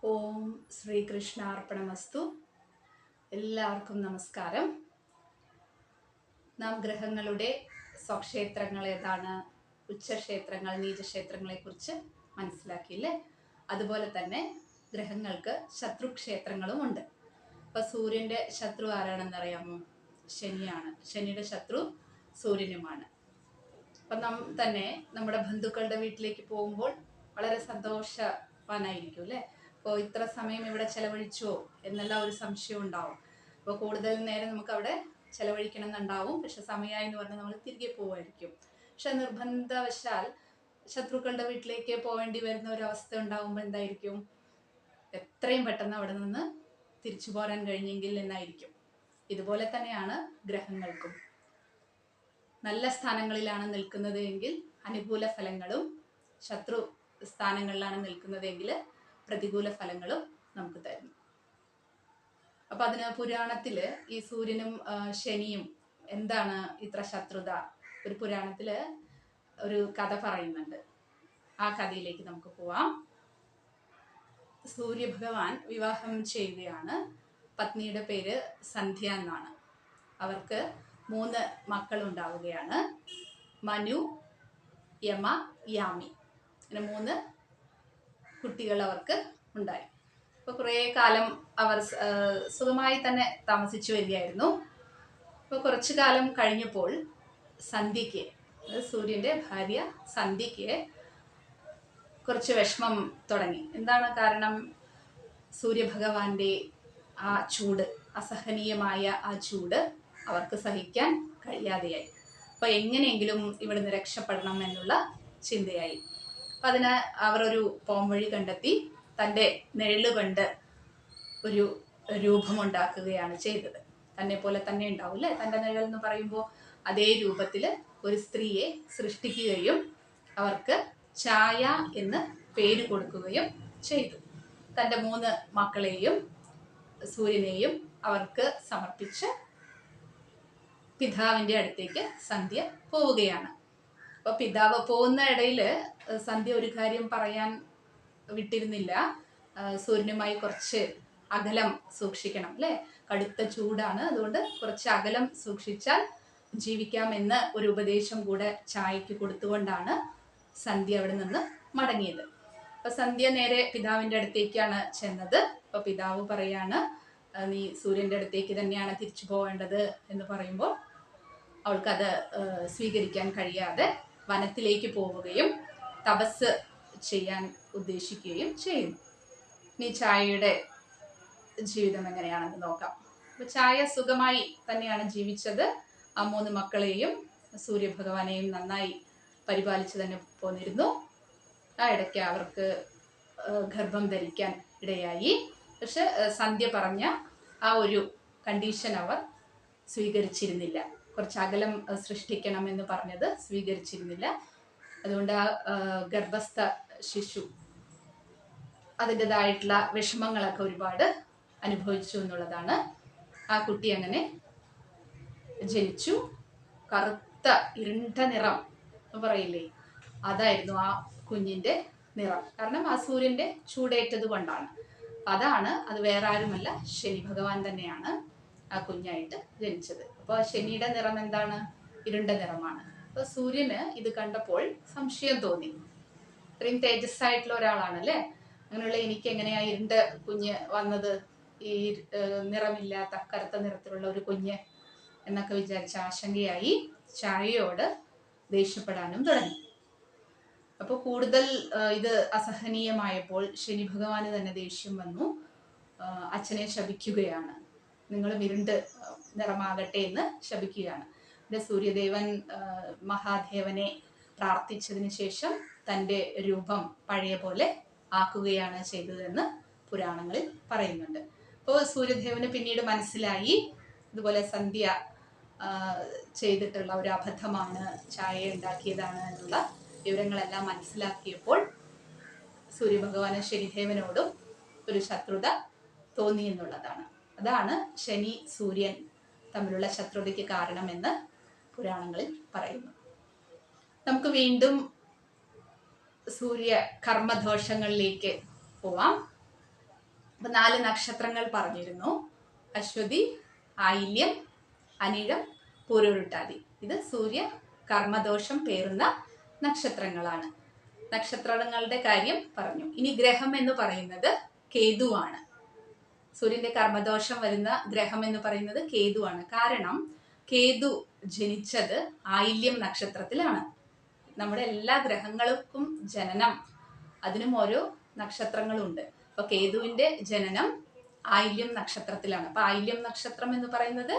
ഓം ശ്രീകൃഷ്ണാർപ്പണമസ്തു. എല്ലാവർക്കും നമസ്കാരം. നാം ഗ്രഹങ്ങളുടെ സ്വക്ഷേത്രങ്ങൾ ഏതാണ്, ഉച്ചക്ഷേത്രങ്ങൾ, നീചക്ഷേത്രങ്ങളെ കുറിച്ച് മനസ്സിലാക്കിയില്ലേ? അതുപോലെ തന്നെ ഗ്രഹങ്ങൾക്ക് ശത്രുക്ഷേത്രങ്ങളും ഉണ്ട്. അപ്പൊ സൂര്യന്റെ ശത്രു ആരാണെന്നറിയാമോ? ശനിയാണ്. ശനിയുടെ ശത്രു സൂര്യനുമാണ്. അപ്പൊ നമ്മുടെ ബന്ധുക്കളുടെ വീട്ടിലേക്ക് പോകുമ്പോൾ വളരെ സന്തോഷവാനായിരിക്കും അല്ലെ? അപ്പോൾ ഇത്ര സമയം ഇവിടെ ചെലവഴിച്ചോ എന്നുള്ള ഒരു സംശയം ഉണ്ടാവും. അപ്പോൾ കൂടുതൽ നേരം നമുക്ക് അവിടെ ചെലവഴിക്കണം എന്നുണ്ടാവും. പക്ഷെ സമയമായി എന്ന് പറഞ്ഞാൽ നമ്മൾ തിരികെ പോവായിരിക്കും. പക്ഷെ നിർബന്ധവശാൽ ശത്രുക്കളുടെ വീട്ടിലേക്ക് പോകേണ്ടി വരുന്ന ഒരു അവസ്ഥ ഉണ്ടാവുമ്പോൾ എന്തായിരിക്കും? എത്രയും പെട്ടെന്ന് അവിടെ നിന്ന് തിരിച്ചു പോരാൻ കഴിഞ്ഞെങ്കിൽ എന്നായിരിക്കും. ഇതുപോലെ തന്നെയാണ് ഗ്രഹങ്ങൾക്കും. നല്ല സ്ഥാനങ്ങളിലാണ് നിൽക്കുന്നത് എങ്കിൽ അനുകൂല ഫലങ്ങളും, ശത്രു സ്ഥാനങ്ങളിലാണ് നിൽക്കുന്നതെങ്കിൽ പ്രതികൂല ഫലങ്ങളും നമുക്ക് തരുന്നു. അപ്പൊ അതിന് പുരാണത്തില് ഈ സൂര്യനും ശനിയും എന്താണ് ഇത്ര ശത്രുത, ഒരു പുരാണത്തില് ഒരു കഥ പറയുന്നുണ്ട്. ആ കഥയിലേക്ക് നമുക്ക് പോവാം. സൂര്യഭഗവാൻ വിവാഹം ചെയ്യുകയാണ്. പത്നിയുടെ പേര് സന്ധ്യ എന്നാണ്. അവർക്ക് 3 മക്കളുണ്ടാവുകയാണ്. മനു, യമ, യാമി, അങ്ങനെ 3 കുട്ടികൾ അവർക്ക് ഉണ്ടായി. അപ്പൊ കുറേ കാലം അവർ സുഖമായി തന്നെ താമസിച്ചു വരികയായിരുന്നു. അപ്പൊ കുറച്ചു കാലം കഴിഞ്ഞപ്പോൾ സന്ധ്യയ്ക്ക്, സൂര്യന്റെ ഭാര്യ സന്ധ്യയ്ക്ക് കുറച്ച് വിഷമം തുടങ്ങി. എന്താണ് കാരണം? സൂര്യഭഗവാന്റെ ആ ചൂട്, അസഹനീയമായ ആ ചൂട് അവർക്ക് സഹിക്കാൻ കഴിയാതെയായി. അപ്പൊ എങ്ങനെയെങ്കിലും ഇവിടുന്ന് രക്ഷപ്പെടണം എന്നുള്ള ചിന്തയായി. അപ്പൊ അതിന് അവർ ഒരു പോംവഴി കണ്ടെത്തി. തൻ്റെ നിഴലുകൊണ്ട് ഒരു രൂപമുണ്ടാക്കുകയാണ് ചെയ്തത്. തന്നെ പോലെ തന്നെ ഉണ്ടാവും തൻ്റെ നിഴൽ എന്ന് പറയുമ്പോൾ അതേ രൂപത്തിൽ ഒരു സ്ത്രീയെ സൃഷ്ടിക്കുകയും അവർക്ക് ഛായ എന്ന് പേര് കൊടുക്കുകയും ചെയ്തു. തൻ്റെ 3 മക്കളെയും സൂര്യനെയും അവർക്ക് സമർപ്പിച്ച് പിതാവിൻ്റെ അടുത്തേക്ക് സന്ധ്യ പോവുകയാണ്. അപ്പൊ പിതാവ് പോകുന്ന ഇടയിൽ സന്ധ്യ ഒരു കാര്യം പറയാൻ വിട്ടിരുന്നില്ല. സൂര്യനുമായി കുറച്ച് അകലം സൂക്ഷിക്കണം അല്ലെ? കടുത്ത ചൂടാണ്, അതുകൊണ്ട് കുറച്ച് അകലം സൂക്ഷിച്ചാൽ ജീവിക്കാമെന്ന് ഒരു ഉപദേശം കൂടെ ഛായയ്ക്ക് കൊടുത്തുകൊണ്ടാണ് സന്ധ്യ അവിടെ നിന്ന് മടങ്ങിയത്. അപ്പൊ സന്ധ്യ നേരെ പിതാവിന്റെ അടുത്തേക്കാണ് ചെന്നത്. അപ്പൊ പിതാവ് പറയാണ്, നീ സൂര്യന്റെ അടുത്തേക്ക് തന്നെയാണ് തിരിച്ചു പോവേണ്ടത് എന്ന് പറയുമ്പോൾ അവൾക്കത് സ്വീകരിക്കാൻ കഴിയാതെ വനത്തിലേക്ക് പോവുകയും തപസ് ചെയ്യാൻ ഉദ്ദേശിക്കുകയും ചെയ്യുന്നു. ഇനി ഛായയുടെ ജീവിതം എങ്ങനെയാണെന്ന് നോക്കാം. അപ്പൊ ഛായ സുഖമായി തന്നെയാണ് ജീവിച്ചത്. ആ 3 മക്കളെയും സൂര്യഭഗവാനെയും നന്നായി പരിപാലിച്ചു തന്നെ പോന്നിരുന്നു. ആ ഇടയ്ക്ക് അവർക്ക് ഗർഭം ധരിക്കാൻ ഇടയായി. പക്ഷെ സന്ധ്യ പറഞ്ഞ ആ ഒരു കണ്ടീഷൻ അവർ സ്വീകരിച്ചിരുന്നില്ല. കുറച്ച് അകലം സൃഷ്ടിക്കണം എന്ന് പറഞ്ഞത് സ്വീകരിച്ചിരുന്നില്ല. അതുകൊണ്ട് ആ ഗർഭസ്ഥ ശിശു അതിൻ്റെതായിട്ടുള്ള വിഷമങ്ങളൊക്കെ ഒരുപാട് അനുഭവിച്ചു എന്നുള്ളതാണ്. ആ കുട്ടി അങ്ങനെ ജനിച്ചു. കറുത്ത ഇരുണ്ട നിറം എന്ന് പറയില്ലേ, അതായിരുന്നു ആ കുഞ്ഞിന്റെ നിറം. കാരണം ആ സൂര്യന്റെ ചൂടേറ്റത് കൊണ്ടാണ്. അതാണ്, അത് വേറെ ആരുമല്ല, ശനി ഭഗവാൻ തന്നെയാണ് ആ കുഞ്ഞായിട്ട് ജനിച്ചത്. അപ്പോൾ ശനിയുടെ നിറം എന്താണ്? ഇരുണ്ട നിറമാണ്. അപ്പൊ സൂര്യന് ഇത് കണ്ടപ്പോൾ സംശയം തോന്നി. ഇത്രയും തേജസ്സായിട്ടുള്ള ഒരാളാണ് അല്ലേ, അങ്ങനെയുള്ള എനിക്ക് എങ്ങനെയാ ഇരുണ്ട കുഞ്ഞ് വന്നത്, ഈ നിറമില്ലാത്ത കറുത്ത നിറത്തിലുള്ള ഒരു കുഞ്ഞ് എന്നൊക്കെ വിചാരിച്ച ആശങ്കയായി. ഛായയോട് ദേഷ്യപ്പെടാനും തുടങ്ങി. അപ്പോൾ കൂടുതൽ ഇത് അസഹനീയമായപ്പോൾ ശനി ഭഗവാന് തന്നെ ദേഷ്യം വന്നു. അച്ഛനെ ശപിക്കുകയാണ്. നിങ്ങളും ഇരുണ്ട് നിറമാകട്ടെ എന്ന് ശപിക്കുകയാണ്. ഇവിടെ സൂര്യദേവൻ മഹാദേവനെ പ്രാർത്ഥിച്ചതിന് ശേഷം തൻ്റെ രൂപം പഴയ പോലെ ആക്കുകയാണ് ചെയ്തതെന്ന് പുരാണങ്ങളിൽ പറയുന്നുണ്ട്. അപ്പോൾ സൂര്യദേവന് പിന്നീട് മനസ്സിലായി ഇതുപോലെ സന്ധ്യ ചെയ്തിട്ടുള്ള ഒരു അബദ്ധമാണ്, ഛായ ഉണ്ടാക്കിയതാണ് എന്നുള്ള വിവരങ്ങളെല്ലാം മനസ്സിലാക്കിയപ്പോൾ സൂര്യഭഗവാന് ശനിദേവനോടും ഒരു ശത്രുത തോന്നി എന്നുള്ളതാണ്. അതാണ് ശനി സൂര്യൻ തമ്മിലുള്ള ശത്രുതയ്ക്ക് കാരണമെന്ന് പുരാണങ്ങളിൽ പറയുന്നു. നമുക്ക് വീണ്ടും സൂര്യ കർമ്മദോഷങ്ങളിലേക്ക് പോവാം. അപ്പൊ 4 നക്ഷത്രങ്ങൾ പറഞ്ഞിരുന്നു. അശ്വതി, ആയില്യം, അനിഴം, പൂരോരുട്ടാതി. ഇത് സൂര്യ കർമ്മദോഷം പേറുന്ന നക്ഷത്രങ്ങളാണ്. നക്ഷത്രങ്ങളുടെ കാര്യം പറഞ്ഞു. ഇനി ഗ്രഹം എന്ന് പറയുന്നത് കേതുവാണ്. സൂര്യന്റെ കർമ്മദോഷം വരുന്ന ഗ്രഹം എന്ന് പറയുന്നത് കേതുവാണ്. കാരണം കേതു ജനിച്ചത് ആയില്യം നക്ഷത്രത്തിലാണ്. നമ്മുടെ എല്ലാ ഗ്രഹങ്ങൾക്കും ജനനം അതിനും ഓരോ നക്ഷത്രങ്ങളുണ്ട്. അപ്പൊ കേതുവിന്റെ ജനനം ആയില്യം നക്ഷത്രത്തിലാണ്. അപ്പൊ ആയില്യം നക്ഷത്രം എന്ന് പറയുന്നത്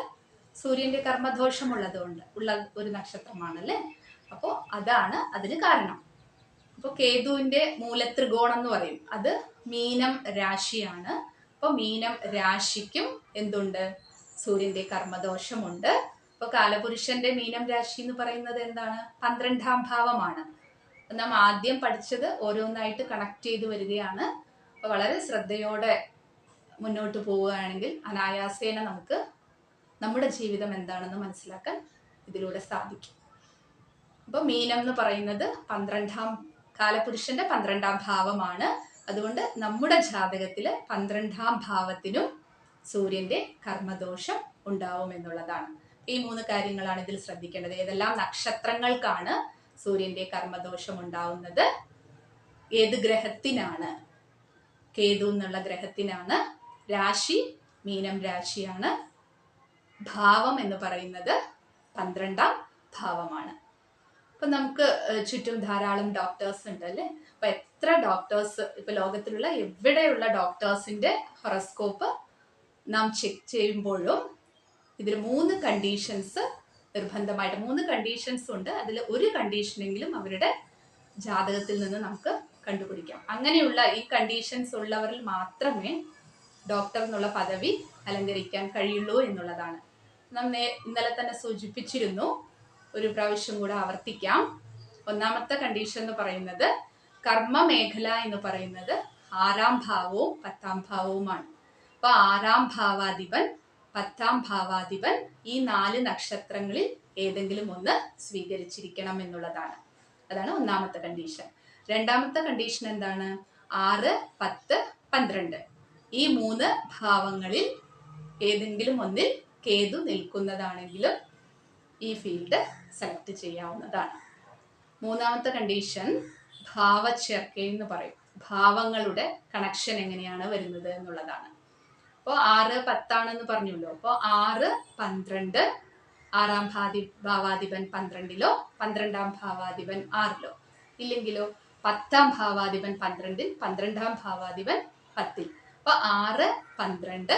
സൂര്യന്റെ കർമ്മദോഷമുള്ളതുകൊണ്ട് ഉള്ള ഒരു നക്ഷത്രമാണല്ലേ. അപ്പോൾ അതാണ് അതിന് കാരണം. അപ്പൊ കേതുവിന്റെ മൂലത്രികോണം എന്ന് പറയും, അത് മീനം രാശിയാണ്. അപ്പൊ മീനം രാശിക്കും എന്തുണ്ട്? സൂര്യന്റെ കർമ്മദോഷമുണ്ട്. അപ്പൊ കാലപുരുഷന്റെ മീനം രാശി എന്ന് പറയുന്നത് എന്താണ്? 12ാം ഭാവമാണ്. നാം ആദ്യം പഠിച്ചത് ഓരോന്നായിട്ട് കണക്ട് ചെയ്ത് വരികയാണ്. അപ്പൊ വളരെ ശ്രദ്ധയോടെ മുന്നോട്ട് പോവുകയാണെങ്കിൽ അനായാസേന നമുക്ക് നമ്മുടെ ജീവിതം എന്താണെന്ന് മനസ്സിലാക്കാൻ ഇതിലൂടെ സാധിക്കും. അപ്പൊ മീനം എന്ന് പറയുന്നത് കാലപുരുഷന്റെ 12ാം ഭാവമാണ്. അതുകൊണ്ട് നമ്മുടെ ജാതകത്തില് 12ാം ഭാവത്തിനും സൂര്യന്റെ കർമ്മദോഷം ഉണ്ടാവും എന്നുള്ളതാണ്. ഈ 3 കാര്യങ്ങളാണ് ഇതിൽ ശ്രദ്ധിക്കേണ്ടത്. ഏതെല്ലാം നക്ഷത്രങ്ങൾക്കാണ് സൂര്യന്റെ കർമ്മദോഷം ഉണ്ടാവുന്നത്, ഏത് ഗ്രഹത്തിനാണ്? കേതു എന്നുള്ള ഗ്രഹത്തിനാണ്. രാശി മീനം രാശിയാണ്. ഭാവം എന്ന് പറയുന്നത് 12ാം ഭാവമാണ്. അപ്പൊ നമുക്ക് ചുറ്റും ധാരാളം ഡോക്ടേഴ്സ് ഉണ്ട് അല്ലേ. അപ്പൊ എത്ര ഡോക്ടേഴ്സ്, ഇപ്പൊ ലോകത്തിലുള്ള എവിടെയുള്ള ഡോക്ടേഴ്സിന്റെ ഹൊറോസ്കോപ്പ് നാം ചെക്ക് ചെയ്യുമ്പോഴും ഇതിൽ 3 കണ്ടീഷൻസ് നിർബന്ധമായിട്ട് 3 കണ്ടീഷൻസ് ഉണ്ട്. അതിൽ ഒരു കണ്ടീഷനെങ്കിലും അവരുടെ ജാതകത്തിൽ നിന്ന് നമുക്ക് കണ്ടുപിടിക്കാം. അങ്ങനെയുള്ള ഈ കണ്ടീഷൻസ് ഉള്ളവരിൽ മാത്രമേ ഡോക്ടർ എന്നുള്ള പദവി അലങ്കരിക്കാൻ കഴിയുള്ളൂ എന്നുള്ളതാണ്. നാം ഇന്നലെ തന്നെ സൂചിപ്പിച്ചിരുന്നു, ഒരു പ്രാവശ്യം കൂടെ ആവർത്തിക്കാം. ഒന്നാമത്തെ കണ്ടീഷൻ എന്ന് പറയുന്നത് കർമ്മ മേഖല എന്ന് പറയുന്നത് 6ാം ഭാവവും 10ാം ഭാവവുമാണ്. അപ്പൊ 6ാം ഭാവാധിപൻ 10ാം ഭാവാധിപൻ ഈ 4 നക്ഷത്രങ്ങളിൽ ഏതെങ്കിലും ഒന്ന് സ്വീകരിച്ചിരിക്കണം എന്നുള്ളതാണ്. അതാണ് ഒന്നാമത്തെ കണ്ടീഷൻ. രണ്ടാമത്തെ കണ്ടീഷൻ എന്താണ്? 6, 10, 12 ഈ 3 ഭാവങ്ങളിൽ ഏതെങ്കിലും ഒന്നിൽ കേതു നിൽക്കുന്നതാണെങ്കിലും ഈ ഫീൽഡ് സെലക്ട് ചെയ്യാവുന്നതാണ്. മൂന്നാമത്തെ കണ്ടീഷൻ ഭാവച്ചേർക്ക എന്ന് പറയും. ഭാവങ്ങളുടെ കണക്ഷൻ എങ്ങനെയാണ് വരുന്നത് എന്നുള്ളതാണ്. അപ്പോൾ 6, 10 ആണെന്ന് പറഞ്ഞല്ലോ. അപ്പോൾ 6, 12 6ാം ഭാവാധിപൻ 12ലോ 12ാം ഭാവാധിപൻ 6ലോ, ഇല്ലെങ്കിലോ 10ാം ഭാവാധിപൻ 12ൽ 12ാം ഭാവാധിപൻ 10ൽ. അപ്പൊ 6, 12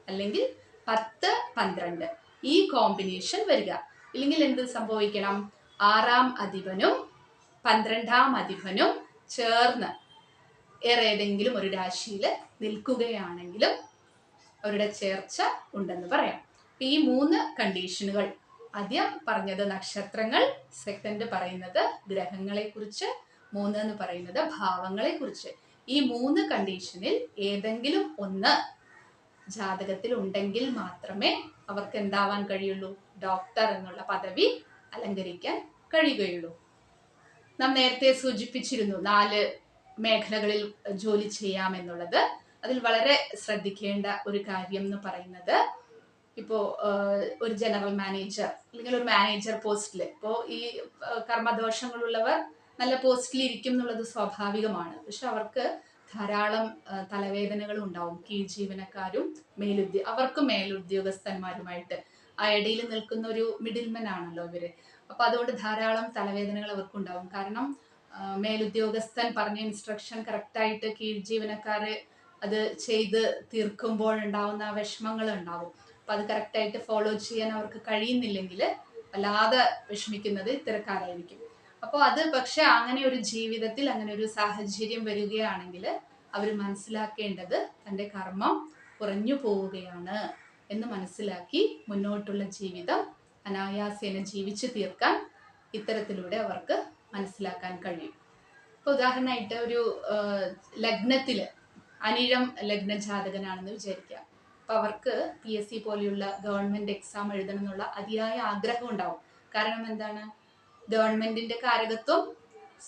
അല്ലെങ്കിൽ 10, 12 ഈ കോമ്പിനേഷൻ വരിക. ഇല്ലെങ്കിൽ എന്ത് സംഭവിക്കണം? 6ാം അധിപനും 12ാം അധിപനും ചേർന്ന് ഏതെങ്കിലും ഒരു രാശിയിൽ നിൽക്കുകയാണെങ്കിലും അവരുടെ ചേർച്ച ഉണ്ടെന്ന് പറയാം. ഈ 3 കണ്ടീഷനുകൾ, ആദ്യം പറഞ്ഞത് നക്ഷത്രങ്ങൾ, സെക്കൻഡ് പറയുന്നത് ഗ്രഹങ്ങളെ കുറിച്ച്, 3 എന്ന് പറയുന്നത് ഭാവങ്ങളെ കുറിച്ച്. ഈ 3 കണ്ടീഷനിൽ ഏതെങ്കിലും ഒന്ന് ജാതകത്തിൽ ഉണ്ടെങ്കിൽ മാത്രമേ അവർക്ക് എന്താവാൻ കഴിയുള്ളൂ? ഡോക്ടർ എന്നുള്ള പദവി അലങ്കരിക്കാൻ കഴിയുകയുള്ളൂ. നാം നേരത്തെ സൂചിപ്പിച്ചിരുന്നു 4 മേഖലകളിൽ ജോലി ചെയ്യാമെന്നുള്ളത്. അതിൽ വളരെ ശ്രദ്ധിക്കേണ്ട ഒരു കാര്യം എന്ന് പറയുന്നത്, ഇപ്പോൾ ഒരു ജനറൽ മാനേജർ അല്ലെങ്കിൽ ഒരു മാനേജർ പോസ്റ്റിൽ, ഇപ്പോൾ ഈ കർമ്മദോഷങ്ങളുള്ളവർ നല്ല പോസ്റ്റിൽ ഇരിക്കും എന്നുള്ളത് സ്വാഭാവികമാണ്. പക്ഷെ അവർക്ക് ധാരാളം തലവേദനകൾ ഉണ്ടാവും. കീഴ് ജീവനക്കാരും അവർക്ക് മേലുദ്യോഗസ്ഥന്മാരുമായിട്ട് ആ ഇടയിൽ നിൽക്കുന്ന ഒരു മിഡിൽമെൻ ആണല്ലോ ഇവര്. അപ്പൊ അതുകൊണ്ട് ധാരാളം തലവേദനകൾ അവർക്കുണ്ടാവും. കാരണം മേലുദ്യോഗസ്ഥൻ പറഞ്ഞ ഇൻസ്ട്രക്ഷൻ കറക്റ്റായിട്ട് കീഴ് ജീവനക്കാര് അത് ചെയ്ത് തീർക്കുമ്പോൾ ഉണ്ടാവുന്ന വിഷമങ്ങൾ ഉണ്ടാവും. അപ്പൊ അത് കറക്റ്റായിട്ട് ഫോളോ ചെയ്യാൻ അവർക്ക് കഴിയുന്നില്ലെങ്കിൽ വല്ലാതെ വിഷമിക്കുന്നത് ഇത്തരക്കാരായിരിക്കും. അപ്പോൾ അത് പക്ഷെ അങ്ങനെ ഒരു ജീവിതത്തിൽ അങ്ങനെ ഒരു സാഹചര്യം വരികയാണെങ്കിൽ അവർ മനസ്സിലാക്കേണ്ടത് തൻ്റെ കർമ്മം കുറഞ്ഞു പോവുകയാണ് എന്ന് മനസ്സിലാക്കി മുന്നോട്ടുള്ള ജീവിതം അനായാസേന ജീവിച്ചു തീർക്കാൻ ഇത്തരത്തിലൂടെ അവർക്ക് മനസ്സിലാക്കാൻ കഴിയും. ഇപ്പൊ ഉദാഹരണമായിട്ട് ഒരു ലഗ്നത്തില് അനിഴം ലഗ്ന ജാതകനാണെന്ന് വിചാരിക്കുക. അപ്പൊ അവർക്ക് PSC പോലെയുള്ള ഗവൺമെന്റ് എക്സാം എഴുതണം എന്നുള്ള അതിയായ ആഗ്രഹം ഉണ്ടാവും. കാരണം എന്താണ്? ഗവൺമെന്റിന്റെ കാരകത്വം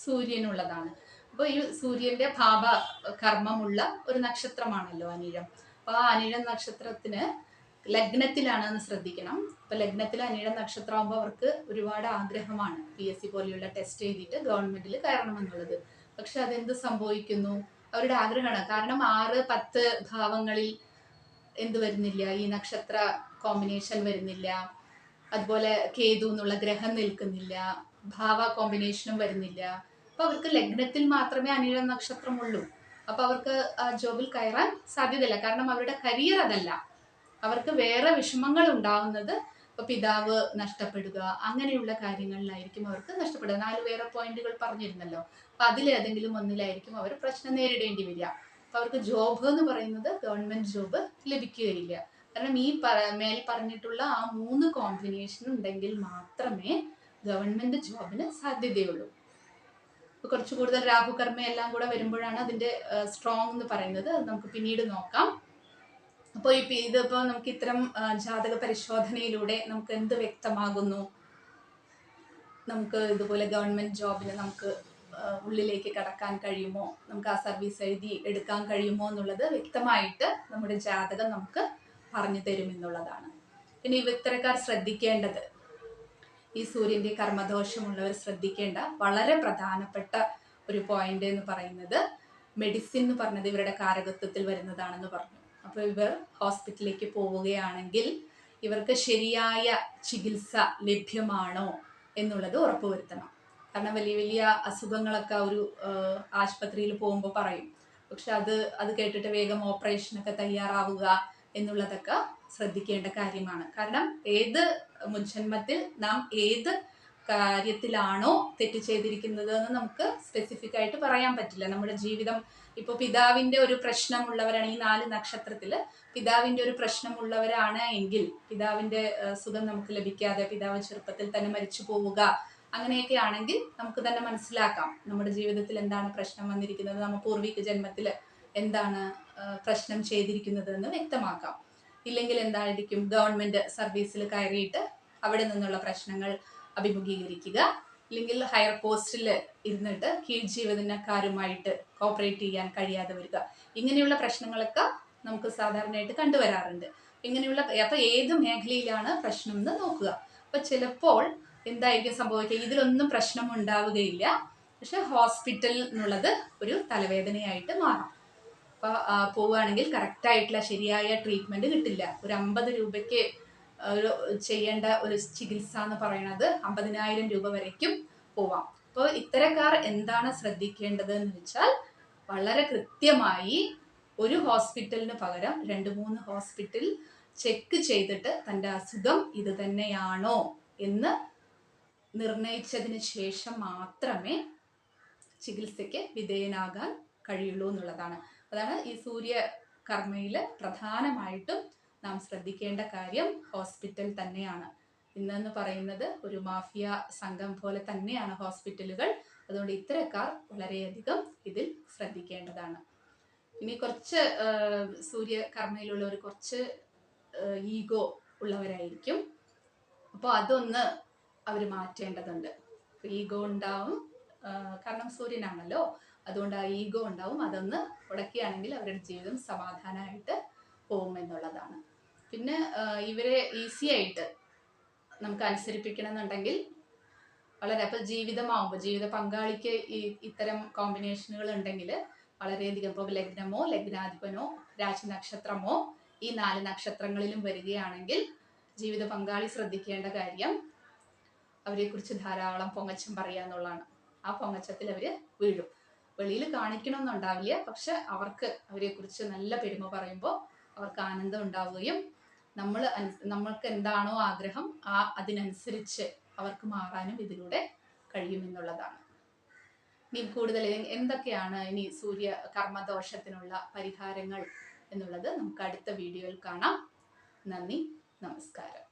സൂര്യനുള്ളതാണ്. അപ്പൊ അപ്പോൾ ഈ സൂര്യന്റെ ഭാവ കർമ്മമുള്ള ഒരു നക്ഷത്രമാണല്ലോ അനിഴം. അപ്പൊ ആ അനിഴം നക്ഷത്രത്തിന് ലഗ്നത്തിലാണെന്ന് ശ്രദ്ധിക്കണം. അപ്പൊ ലഗ്നത്തിൽ അനിഴം നക്ഷത്രമാകുമ്പോൾ അവർക്ക് ഒരുപാട് ആഗ്രഹമാണ് PSC പോലെയുള്ള ടെസ്റ്റ് എഴുതിയിട്ട് ഗവൺമെന്റിൽ കയറണം എന്നുള്ളത്. പക്ഷെ അതെന്ത് സംഭവിക്കുന്നു? അവരുടെ ആഗ്രഹമാണ്. കാരണം 6, 10 ഭാവങ്ങളിൽ എന്ത് വരുന്നില്ല, ഈ നക്ഷത്ര കോമ്പിനേഷൻ വരുന്നില്ല. അതുപോലെ കേതു എന്നുള്ള ഗ്രഹം നിൽക്കുന്നില്ല, ഭാവ കോമ്പിനേഷനും വരുന്നില്ല. അപ്പൊ അവർക്ക് ലഗ്നത്തിൽ മാത്രമേ അനിഴം നക്ഷത്രമുള്ളൂ. അപ്പൊ അവർക്ക് ആ ജോബിൽ കയറാൻ സാധ്യതയില്ല. കാരണം അവരുടെ കരിയർ അതല്ല. അവർക്ക് വേറെ വിഷമങ്ങൾ ഉണ്ടാവുന്നത്, ഇപ്പൊ പിതാവ് നഷ്ടപ്പെടുക, അങ്ങനെയുള്ള കാര്യങ്ങളിലായിരിക്കും അവർക്ക് നഷ്ടപ്പെടുക. 4 വേറെ പോയിന്റുകൾ പറഞ്ഞിരുന്നല്ലോ. അപ്പൊ അതിലേതെങ്കിലും ഒന്നിലായിരിക്കും അവർ പ്രശ്നം നേരിടേണ്ടി വരിക. അപ്പൊ അവർക്ക് ജോബ് എന്ന് പറയുന്നത് ഗവൺമെന്റ് ജോബ് ലഭിക്കുകയില്ല. കാരണം ഈ മേൽ പറഞ്ഞിട്ടുള്ള ആ 3 കോമ്പിനേഷൻ ഉണ്ടെങ്കിൽ മാത്രമേ ഗവൺമെന്റ് ജോബിന് സാധ്യതയുള്ളൂ. കുറച്ചു കൂടുതൽ രാഹുകർമ്മ എല്ലാം കൂടെ വരുമ്പോഴാണ് അതിന്റെ സ്ട്രോങ് എന്ന് പറയുന്നത്. അത് നമുക്ക് പിന്നീട് നോക്കാം. അപ്പോൾ ഇതിപ്പോ നമുക്ക് ഇത്തരം ജാതക പരിശോധനയിലൂടെ നമുക്ക് എന്ത് വ്യക്തമാകുന്നു? നമുക്ക് ഇതുപോലെ ഗവൺമെന്റ് ജോബിന് നമുക്ക് ഉള്ളിലേക്ക് കടക്കാൻ കഴിയുമോ, നമുക്ക് ആ സർവീസ് എഴുതി എടുക്കാൻ കഴിയുമോ എന്നുള്ളത് വ്യക്തമായിട്ട് നമ്മുടെ ജാതകം നമുക്ക് പറഞ്ഞു തരും എന്നുള്ളതാണ്. പിന്നെ ഇത്തരക്കാർ ശ്രദ്ധിക്കേണ്ടത്, ഈ സൂര്യന്റെ കർമ്മദോഷമുള്ളവർ ശ്രദ്ധിക്കേണ്ട വളരെ പ്രധാനപ്പെട്ട ഒരു പോയിന്റ് എന്ന് പറയുന്നത്, മെഡിസിൻ എന്ന് പറഞ്ഞത് ഇവരുടെ കാരകത്വത്തിൽ വരുന്നതാണെന്ന് പറഞ്ഞു. അപ്പോൾ ഇവർ ഹോസ്പിറ്റലിലേക്ക് പോവുകയാണെങ്കിൽ ഇവർക്ക് ശരിയായ ചികിത്സ ലഭ്യമാണോ എന്നുള്ളത് ഉറപ്പുവരുത്തണം. കാരണം വലിയ വലിയ അസുഖങ്ങളൊക്കെ ഒരു ആശുപത്രിയിൽ പോകുമ്പോൾ പറയും. പക്ഷെ അത് കേട്ടിട്ട് വേഗം ഓപ്പറേഷനൊക്കെ തയ്യാറാവുക എന്നുള്ളതൊക്കെ ശ്രദ്ധിക്കേണ്ട കാര്യമാണ്. കാരണം ഏത് മുൻജന്മത്തിൽ നാം ഏത് കാര്യത്തിലാണോ തെറ്റ് ചെയ്തിരിക്കുന്നത് എന്ന് നമുക്ക് സ്പെസിഫിക് ആയിട്ട് പറയാൻ പറ്റില്ല. നമ്മുടെ ജീവിതം ഇപ്പോൾ പിതാവിന്റെ ഒരു പ്രശ്നമുള്ളവരാണ്, ഈ 4 നക്ഷത്രത്തില് പിതാവിന്റെ ഒരു പ്രശ്നമുള്ളവരാണ് എങ്കിൽ, പിതാവിന്റെ സുഖം നമുക്ക് ലഭിക്കാതെ പിതാവ് ചെറുപ്പത്തിൽ തന്നെ മരിച്ചു പോവുക, അങ്ങനെയൊക്കെ ആണെങ്കിൽ നമുക്ക് തന്നെ മനസ്സിലാക്കാം നമ്മുടെ ജീവിതത്തിൽ എന്താണ് പ്രശ്നം വന്നിരിക്കുന്നത്, നമ്മൾ പൂർവിക ജന്മത്തിൽ എന്താണ് പ്രശ്നം ചെയ്തിരിക്കുന്നത് എന്ന് വ്യക്തമാക്കാം. ഇല്ലെങ്കിൽ എന്തായിരിക്കും, ഗവൺമെന്റ് സർവീസിൽ കയറിയിട്ട് അവിടെ നിന്നുള്ള പ്രശ്നങ്ങൾ അഭിമുഖീകരിക്കുക, ഇല്ലെങ്കിൽ ഹയർ പോസ്റ്റിൽ ഇരുന്നിട്ട് കീഴ് ജീവനക്കാരുമായിട്ട് കോപ്പറേറ്റ് ചെയ്യാൻ കഴിയാതെ വരിക, ഇങ്ങനെയുള്ള പ്രശ്നങ്ങളൊക്കെ നമുക്ക് സാധാരണയായിട്ട് കണ്ടുവരാറുണ്ട്. ഇങ്ങനെയുള്ള അപ്പൊ ഏത് മേഖലയിലാണ് പ്രശ്നം എന്ന് നോക്കുക. അപ്പൊ ചിലപ്പോൾ എന്തായിരിക്കും സംഭവിക്കുക, ഇതിലൊന്നും പ്രശ്നം ഉണ്ടാവുകയില്ല, പക്ഷെ ഹോസ്പിറ്റൽ എന്നുള്ളത് ഒരു തലവേദനയായിട്ട് മാറും. അപ്പൊ പോവുകയാണെങ്കിൽ കറക്റ്റ് ആയിട്ടുള്ള ശരിയായ ട്രീറ്റ്മെന്റ് കിട്ടില്ല. ഒരു 50 രൂപയ്ക്ക് ചെയ്യേണ്ട ഒരു ചികിത്സ എന്ന് പറയുന്നത് 50,000 രൂപ വരയ്ക്കും പോവാം. അപ്പോൾ ഇത്തരക്കാർ എന്താണ് ശ്രദ്ധിക്കേണ്ടത് എന്ന് വെച്ചാൽ, വളരെ കൃത്യമായി ഒരു ഹോസ്പിറ്റലിന് പകരം 2-3 ഹോസ്പിറ്റൽ ചെക്ക് ചെയ്തിട്ട് തൻ്റെ അസുഖം ഇത് തന്നെയാണോ എന്ന് നിർണയിച്ചതിന് ശേഷം മാത്രമേ ചികിത്സയ്ക്ക് വിധേയനാകാൻ കഴിയുള്ളൂ എന്നുള്ളതാണ്. അതാണ് ഈ സൂര്യ കർമ്മയില് പ്രധാനമായിട്ടും നാം ശ്രദ്ധിക്കേണ്ട കാര്യം. ഹോസ്പിറ്റൽ തന്നെയാണ് ഇന്നെന്ന് പറയുന്നത് ഒരു മാഫിയ സംഘം പോലെ തന്നെയാണ് ഹോസ്പിറ്റലുകൾ. അതുകൊണ്ട് ഇത്തരക്കാർ വളരെയധികം ഇതിൽ ശ്രദ്ധിക്കേണ്ടതാണ്. ഇനി കുറച്ച് സൂര്യകർമ്മയിലുള്ളവർ കുറച്ച് ഈഗോ ഉള്ളവരായിരിക്കും. അപ്പോൾ അതൊന്ന് അവർ മാറ്റേണ്ടതുണ്ട്. ഈഗോ ഉണ്ടാവും, കാരണം സൂര്യനാണല്ലോ, അതുകൊണ്ട് ആ ഈഗോ ഉണ്ടാവും. അതൊന്ന് ഉടക്കുകയാണെങ്കിൽ അവരുടെ ജീവിതം സമാധാനമായിട്ട് പോകും എന്നുള്ളതാണ്. പിന്നെ ഇവരെ ഈസി ആയിട്ട് നമുക്ക് അനുസരിപ്പിക്കണം എന്നുണ്ടെങ്കിൽ വളരെ, അപ്പോൾ ജീവിതമാവുമ്പോൾ ജീവിത പങ്കാളിക്ക് ഇത്തരം കോമ്പിനേഷനുകൾ ഉണ്ടെങ്കിൽ വളരെയധികം, ഇപ്പോൾ ലഗ്നമോ ലഗ്നാധിപനോ രാശിനക്ഷത്രമോ ഈ 4 നക്ഷത്രങ്ങളിലും വരികയാണെങ്കിൽ ജീവിത പങ്കാളി ശ്രദ്ധിക്കേണ്ട കാര്യം, അവരെക്കുറിച്ച് ധാരാളം പൊങ്ങച്ചം പറയുക എന്നുള്ളതാണ്. ആ പൊങ്ങച്ചത്തിൽ അവർ വീഴും. വെളിയിൽ കാണിക്കണമെന്നുണ്ടാവില്ല, പക്ഷെ അവരെക്കുറിച്ച് നല്ല പെരുമ പറയുമ്പോൾ അവർക്ക് ആനന്ദം ഉണ്ടാവുകയും നമ്മൾക്ക് എന്താണോ ആഗ്രഹം അതിനനുസരിച്ച് അവർക്ക് മാറാനും ഇതിലൂടെ കഴിയുമെന്നുള്ളതാണ്. ഇനി കൂടുതൽ എന്തൊക്കെയാണ് ഇനി സൂര്യ കർമ്മദോഷത്തിനുള്ള പരിഹാരങ്ങൾ എന്നുള്ളത് നമുക്ക് അടുത്ത വീഡിയോയിൽ കാണാം. നന്ദി, നമസ്കാരം.